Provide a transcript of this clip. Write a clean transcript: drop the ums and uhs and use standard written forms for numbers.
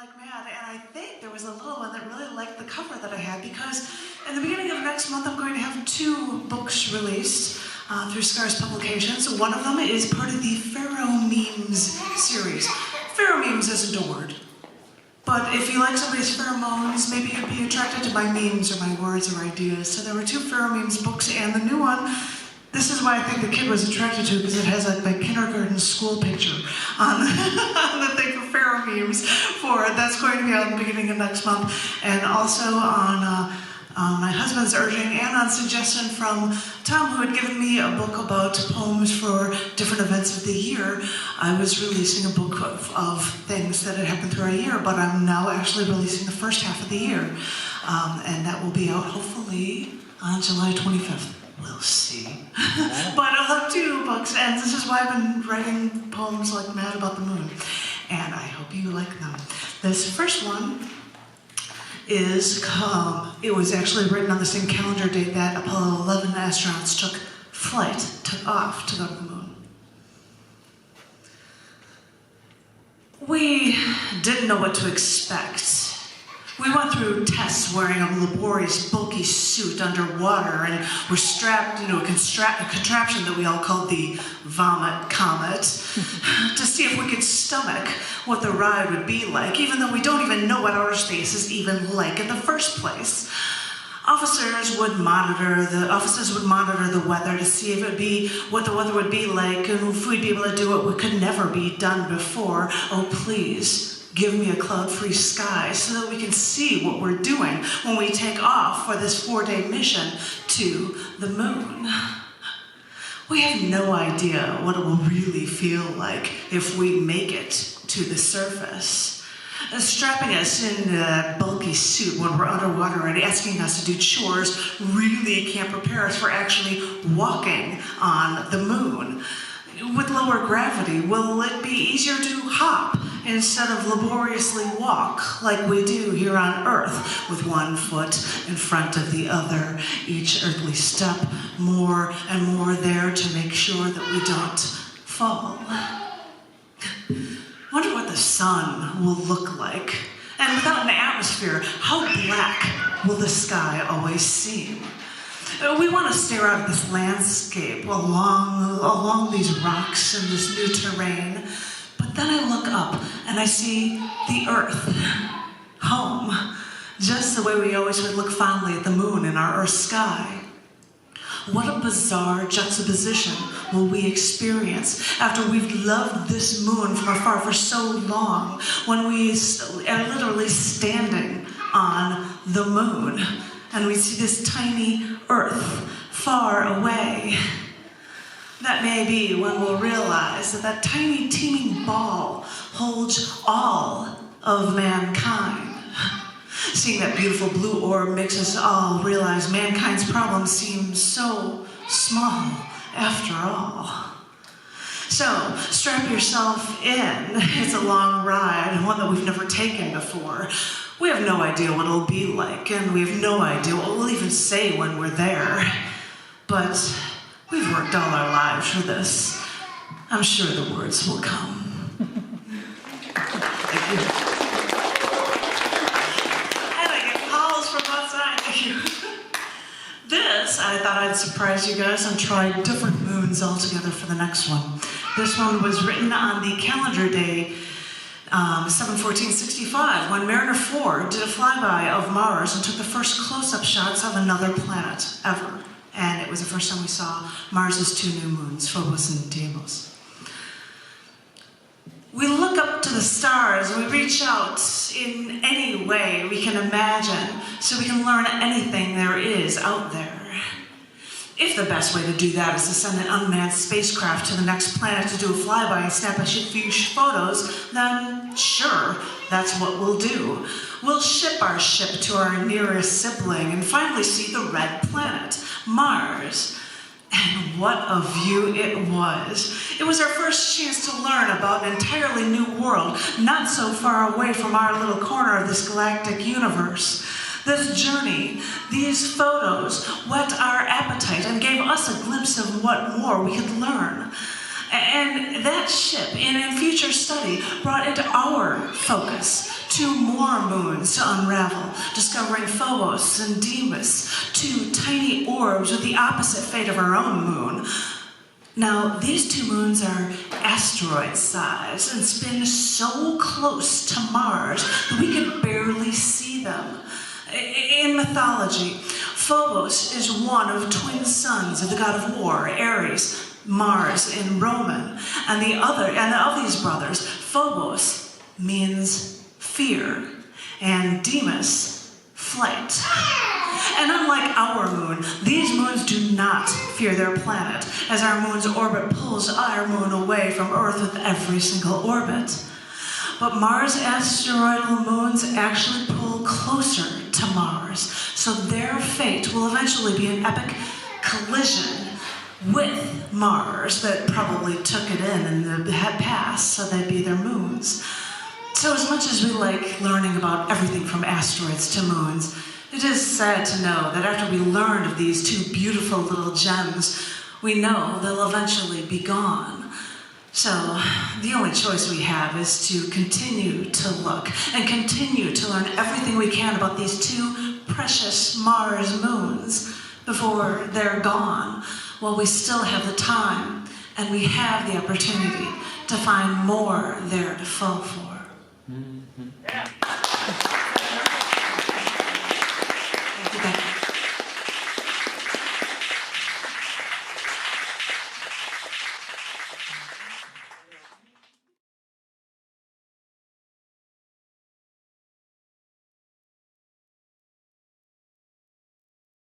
like mad, and I think there was a little one that really liked the cover that I had, because in the beginning of next month I'm going to have 2 books released through Scars Publications. One of them is part of the Pheromemes series. Pheromemes isn't a word, but if you like somebody's pheromones, maybe you'd be attracted to my memes or my words or ideas. So there were 2 Pheromemes books, and the new one, this is why I think the kid was attracted to it, because it has like my kindergarten school picture on the thing for Pheromemes. That's going to be out in the beginning of next month, and also on my husband's urging and on suggestion from Tom, who had given me a book about poems for different events of the year. I was releasing a book of things that had happened through a year, but I'm now actually releasing the first half of the year, and that will be out hopefully on July 25th. We'll see. But I'll have 2 books, and this is why I've been writing poems like mad about the moon. And I hope you like them. This first one is, it was actually written on the same calendar date that Apollo 11 astronauts took off to go to the moon. We didn't know what to expect. We went through tests wearing a laborious, bulky suit underwater, and were strapped into a contraption that we all called the Vomit Comet to see if we could stomach what the ride would be like, even though we don't even know what outer space is even like in the first place. Officers would monitor the weather to see if it would be what the weather would be like, and if we'd be able to do what could never be done before. Oh, please. Give me a cloud-free sky so that we can see what we're doing when we take off for this 4-day mission to the moon. We have no idea what it will really feel like if we make it to the surface. Strapping us in a bulky suit when we're underwater and asking us to do chores really can't prepare us for actually walking on the moon. With lower gravity, will it be easier to hop instead of laboriously walk like we do here on Earth, with one foot in front of the other, each earthly step more and more there to make sure that we don't fall? Wonder what the sun will look like. And without an atmosphere, how black will the sky always seem? We want to stare out at this landscape along these rocks and this new terrain, but then I look up and I see the Earth, home, just the way we always would look fondly at the moon in our Earth sky. What a bizarre juxtaposition will we experience after we've loved this moon from afar for so long, when we are literally standing on the moon and we see this tiny Earth far away. That may be when we'll realize that that tiny teeming ball holds all of mankind. Seeing that beautiful blue orb makes us all realize mankind's problems seem so small after all. So, strap yourself in. It's a long ride, one that we've never taken before. We have no idea what it'll be like, and we have no idea what we'll even say when we're there. But we've worked all our lives for this. I'm sure the words will come. Thank you. And I get calls from outside. Thank you. This, I thought I'd surprise you guys and try different moons altogether for the next one. This one was written on the calendar day 7/14/65, when Mariner 4 did a flyby of Mars and took the first close-up shots of another planet ever. And it was the first time we saw Mars's 2 new moons, Phobos and Deimos. We look up to the stars and we reach out in any way we can imagine so we can learn anything there is out there. If the best way to do that is to send an unmanned spacecraft to the next planet to do a flyby and snap a few photos, then sure, that's what we'll do. We'll ship our ship to our nearest sibling and finally see the red planet, Mars. And what a view it was. It was our first chance to learn about an entirely new world, not so far away from our little corner of this galactic universe. This journey, these photos, whet our appetite and gave us a glimpse of what more we could learn. And that ship, in future study, brought into our focus 2 more moons to unravel, discovering Phobos and Deimos, 2 tiny orbs with the opposite fate of our own moon. Now, these 2 moons are asteroid size and spin so close to Mars that we could barely see them. In mythology, Phobos is one of twin sons of the god of war, Ares, Mars in Roman, and of these brothers, Phobos means fear, and Deimos, flight. And unlike our moon, these moons do not fear their planet, as our moon's orbit pulls our moon away from Earth with every single orbit. But Mars asteroidal moons actually pull closer to Mars, so their fate will eventually be an epic collision with Mars that probably took it in the past, so they'd be their moons. So as much as we like learning about everything from asteroids to moons, it is sad to know that after we learned of these 2 beautiful little gems, we know they'll eventually be gone. So the only choice we have is to continue to look and continue to learn everything we can about these 2 precious Mars moons before they're gone, while we still have the time and we have the opportunity to find more there to fall for. Yeah.